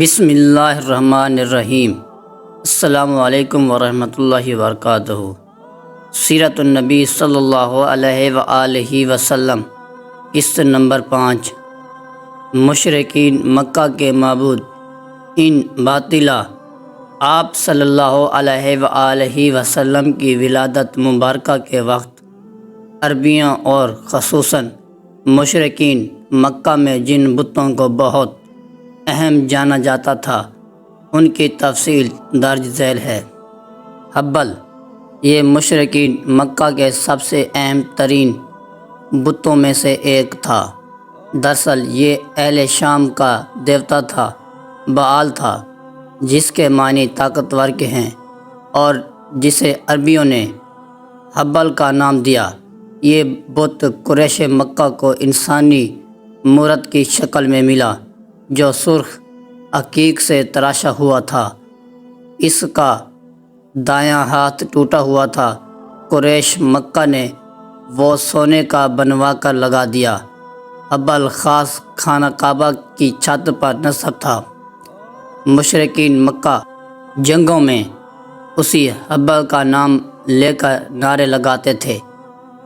بسم اللہ الرحمن الرحیم۔ السلام علیکم ورحمۃ اللہ وبرکاتہ۔ سیرت النبی صلی اللہ علیہ وآلہ وسلم، قسط نمبر 5۔ مشرکین مکہ کے معبود ان باطلہ آپ صلی اللہ علیہ وآلہ وسلم کی ولادت مبارکہ کے وقت عربیوں اور خصوصاً مشرکین مکہ میں جن بتوں کو بہت اہم جانا جاتا تھا ان کی تفصیل درج ذیل ہے۔ حبل، یہ مشرکین مکہ کے سب سے اہم ترین بتوں میں سے ایک تھا۔ دراصل یہ اہل شام کا دیوتا تھا، بعال تھا، جس کے معنی طاقتور کے ہیں اور جسے عربیوں نے حبل کا نام دیا۔ یہ بت قریش مکہ کو انسانی مورت کی شکل میں ملا جو سرخ عقیق سے تراشا ہوا تھا۔ اس کا دایاں ہاتھ ٹوٹا ہوا تھا۔ قریش مکہ نے وہ سونے کا بنوا کر لگا دیا۔ حبل خاص خانہ کعبہ کی چھت پر نصب تھا۔ مشرکین مکہ جنگوں میں اسی حبل کا نام لے کر نعرے لگاتے تھے۔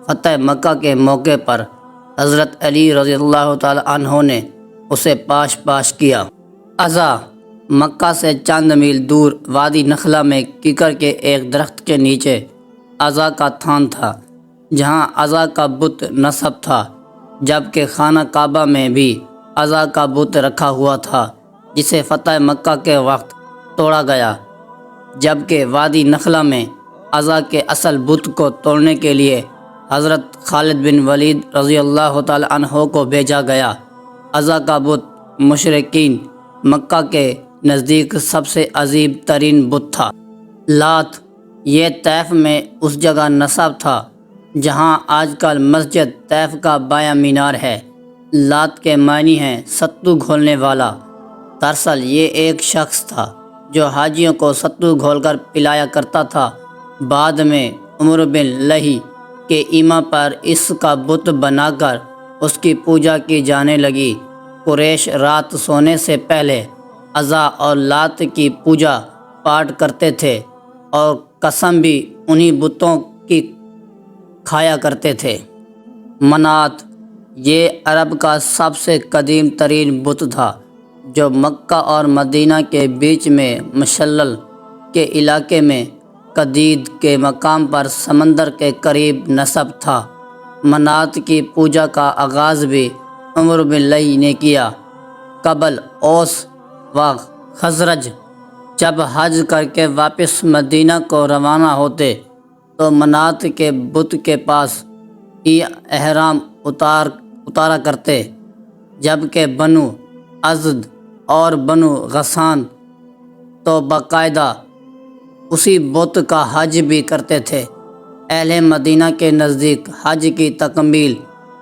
فتح مکہ کے موقع پر حضرت علی رضی اللہ تعالی عنہ نے اسے پاش کیا۔ عزا مکہ سے چند میل دور وادی نخلہ میں ککر کے ایک درخت کے نیچے عزا کا تھان تھا، جہاں عزا کا بت نصب تھا، جبکہ خانہ کعبہ میں بھی عزا کا بت رکھا ہوا تھا جسے فتح مکہ کے وقت توڑا گیا، جبکہ وادی نخلہ میں عزا کے اصل بت کو توڑنے کے لیے حضرت خالد بن ولید رضی اللہ تعالی عنہ کو بھیجا گیا۔ عزا کا بت مشرکین مکہ کے نزدیک سب سے عظیم ترین بت تھا۔ لات، یہ طیف میں اس جگہ نصب تھا جہاں آج کل مسجد طیف کا بایاں مینار ہے۔ لات کے معنی ہیں ستو گھولنے والا۔ دراصل یہ ایک شخص تھا جو حاجیوں کو ستو گھول کر پلایا کرتا تھا۔ بعد میں عمر بن لہی کے ایما پر اس کا بت بنا کر اس کی پوجا کی جانے لگی۔ قریش رات سونے سے پہلے عزا اور لات کی پوجا پاٹ کرتے تھے اور قسم بھی انہی بتوں کی کھایا کرتے تھے۔ منات، یہ عرب کا سب سے قدیم ترین بت تھا جو مکہ اور مدینہ کے بیچ میں مشلل کے علاقے میں قدید کے مقام پر سمندر کے قریب نصب تھا۔ منات کی پوجا کا آغاز بھی عمر بن لہی نے کیا۔ قبل اوس و خزرج جب حج کر کے واپس مدینہ کو روانہ ہوتے تو منات کے بت کے پاس ہی احرام اتارا کرتے، جبکہ بنو ازد اور بنو غسان تو باقاعدہ اسی بت کا حج بھی کرتے تھے۔ اہل مدینہ کے نزدیک حج کی تکمیل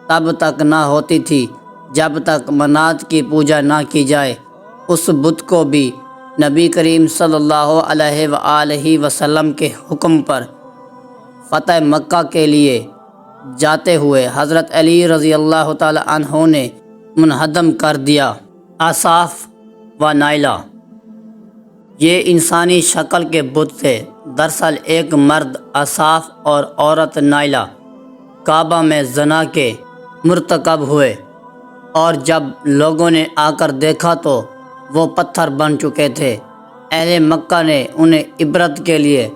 تب تک نہ ہوتی تھی جب تک منات کی پوجا نہ کی جائے۔ اس بت کو بھی نبی کریم صلی اللہ علیہ وآلہ وسلم کے حکم پر فتح مکہ کے لیے جاتے ہوئے حضرت علی رضی اللہ تعالی عنہ نے منہدم کر دیا۔ اصاف و نائلہ، یہ انسانی شکل کے بت تھے۔ دراصل ایک مرد اصاف اور عورت نائلہ کعبہ میں زنا کے مرتکب ہوئے، اور جب لوگوں نے آ کر دیکھا تو وہ پتھر بن چکے تھے۔ اہل مکہ نے انہیں عبرت کے لیے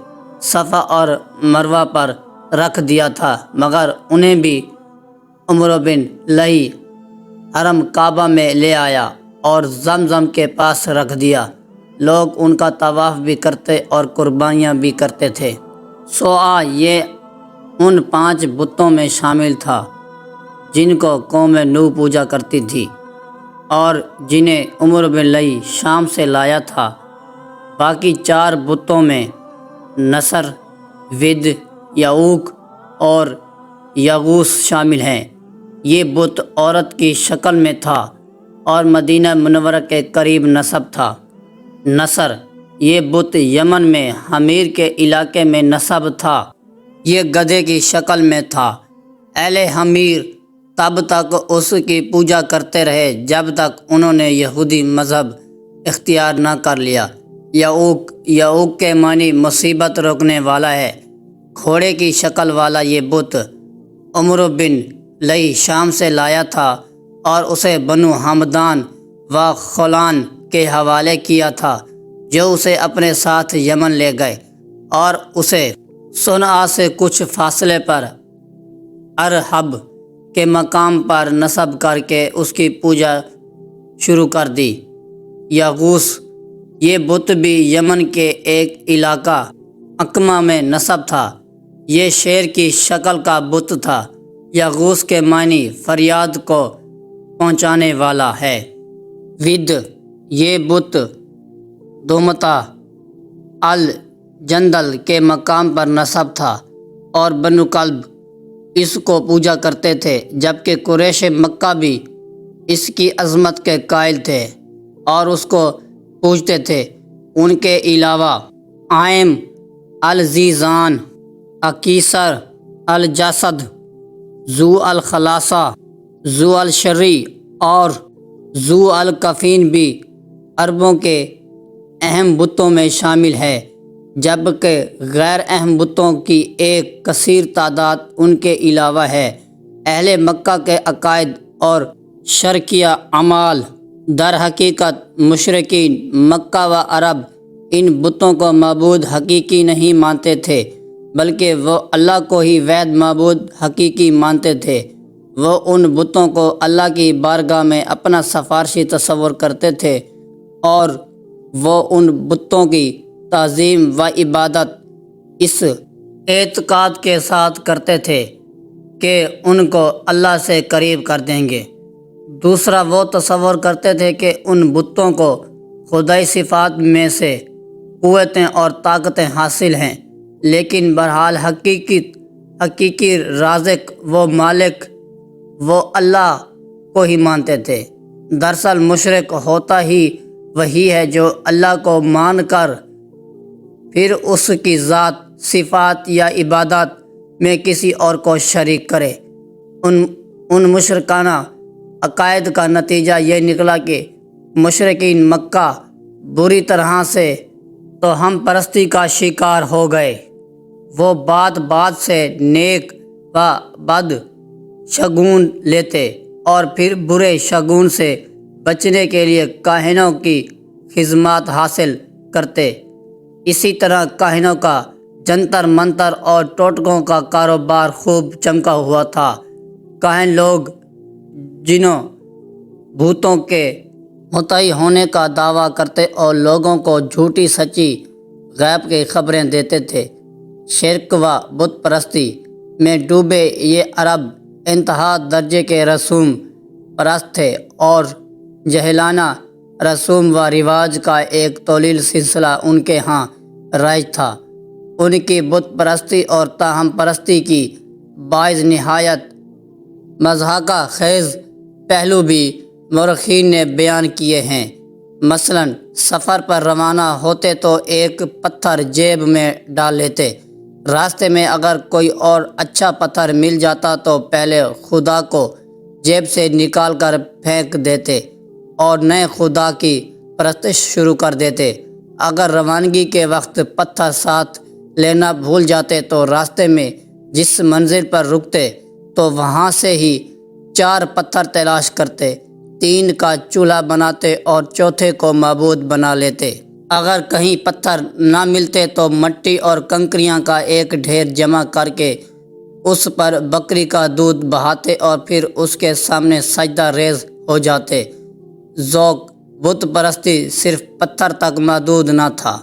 صفا اور مروہ پر رکھ دیا تھا، مگر انہیں بھی عمر بن لہی حرم کعبہ میں لے آیا اور زمزم کے پاس رکھ دیا۔ لوگ ان کا طواف بھی کرتے اور قربانیاں بھی کرتے تھے۔ سوآ، یہ ان 5 بتوں میں شامل تھا جن کو قوم نوح پوجا کرتی تھی اور جنہیں عمر بن لہی شام سے لایا تھا۔ باقی 4 بتوں میں نصر، ود، یعوق اور یغوث شامل ہیں۔ یہ بت عورت کی شکل میں تھا اور مدینہ منورہ کے قریب نصب تھا۔ نصر، یہ بت یمن میں حمیر کے علاقے میں نصب تھا۔ یہ گدھے کی شکل میں تھا۔ اہل حمیر تب تک اس کی پوجا کرتے رہے جب تک انہوں نے یہودی مذہب اختیار نہ کر لیا۔ یعوق کے معنی مصیبت روکنے والا ہے۔ گھوڑے کی شکل والا یہ بت عمرو بن لئی شام سے لایا تھا اور اسے بنو ہمدان و خولان کے حوالے کیا تھا، جو اسے اپنے ساتھ یمن لے گئے اور اسے صنعا سے کچھ فاصلے پر ارحب کے مقام پر نصب کر کے اس کی پوجا شروع کر دی۔ یغوث یہ بت بھی یمن کے ایک علاقہ عقمہ میں نصب تھا۔ یہ شیر کی شکل کا بت تھا۔ یغوث کے معنی فریاد کو پہنچانے والا ہے۔ ود یہ بت دومتا الجندل کے مقام پر نصب تھا اور بنو کلب اس کو پوجا کرتے تھے، جبکہ قریش مکہ بھی اس کی عظمت کے قائل تھے اور اس کو پوجتے تھے۔ ان کے علاوہ عائم الزیزان، اکیسر الجسد، ذو الخلاصہ، ذو الشری اور ذو الکفین بھی عربوں کے اہم بتوں میں شامل ہے، جبکہ غیر اہم بتوں کی ایک کثیر تعداد ان کے علاوہ ہے۔ اہل مکہ کے عقائد اور شرکیہ اعمال در حقیقت مشرکین مکہ و عرب ان بتوں کو معبود حقیقی نہیں مانتے تھے، بلکہ وہ اللہ کو ہی واحد معبود حقیقی مانتے تھے۔ وہ ان بتوں کو اللہ کی بارگاہ میں اپنا سفارشی تصور کرتے تھے اور وہ ان بتوں کی تعظیم و عبادت اس اعتقاد کے ساتھ کرتے تھے کہ ان کو اللہ سے قریب کر دیں گے۔ دوسرا، وہ تصور کرتے تھے کہ ان بتوں کو خدائی صفات میں سے قوتیں اور طاقتیں حاصل ہیں، لیکن بہرحال حقیقی رازق و مالک وہ اللہ کو ہی مانتے تھے۔ دراصل مشرک ہوتا ہی وہی ہے جو اللہ کو مان کر پھر اس کی ذات، صفات یا عبادات میں کسی اور کو شریک کرے۔ ان مشرکانہ عقائد کا نتیجہ یہ نکلا کہ مشرکین مکہ بری طرح سے توہم پرستی کا شکار ہو گئے۔ وہ بات سے نیک و بد شگون لیتے اور پھر برے شگون سے بچنے کے لیے کاہنوں کی خدمات حاصل کرتے۔ اسی طرح کاہنوں کا جنتر منتر اور ٹوٹکوں کا کاروبار خوب چمکا ہوا تھا۔ کاہن لوگ جنوں بھوتوں کے مطیع ہونے کا دعویٰ کرتے اور لوگوں کو جھوٹی سچی غیب کی خبریں دیتے تھے۔ شرک و بت پرستی میں ڈوبے یہ عرب انتہا درجے کے رسوم پرست تھے اور جاہلانہ رسوم و رواج کا ایک طویل سلسلہ ان کے ہاں رائج تھا۔ ان کی بت پرستی اور توہم پرستی کی باعث نہایت مضحکہ خیز پہلو بھی مورخین نے بیان کیے ہیں۔ مثلاً سفر پر روانہ ہوتے تو ایک پتھر جیب میں ڈال لیتے۔ راستے میں اگر کوئی اور اچھا پتھر مل جاتا تو پہلے خدا کو جیب سے نکال کر پھینک دیتے اور نئے خدا کی پرستش شروع کر دیتے۔ اگر روانگی کے وقت پتھر ساتھ لینا بھول جاتے تو راستے میں جس منزل پر رکتے تو وہاں سے ہی 4 پتھر تلاش کرتے، 3 کا چولہا بناتے اور چوتھے کو معبود بنا لیتے۔ اگر کہیں پتھر نہ ملتے تو مٹی اور کنکریاں کا ایک ڈھیر جمع کر کے اس پر بکری کا دودھ بہاتے اور پھر اس کے سامنے سجدہ ریز ہو جاتے۔ ذوق بت پرستی صرف پتھر تک محدود نہ تھا،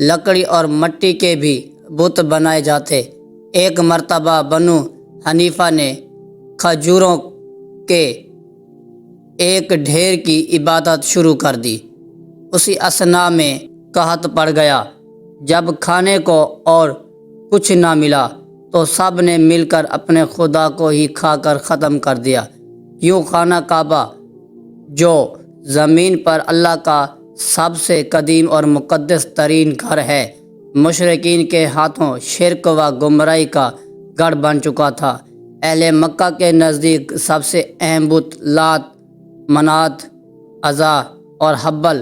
لکڑی اور مٹی کے بھی بت بنائے جاتے۔ ایک مرتبہ بنو حنیفہ نے کھجوروں کے ایک ڈھیر کی عبادت شروع کر دی۔ اسی اثنا میں قحط پڑ گیا۔ جب کھانے کو اور کچھ نہ ملا تو سب نے مل کر اپنے خدا کو ہی کھا کر ختم کر دیا۔ یوں خانہ کعبہ جو زمین پر اللہ کا سب سے قدیم اور مقدس ترین گھر ہے، مشرکین کے ہاتھوں شرک و گمراہی کا گڑھ بن چکا تھا۔ اہل مکہ کے نزدیک سب سے اہم بت لات، منات، عزا اور حبل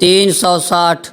360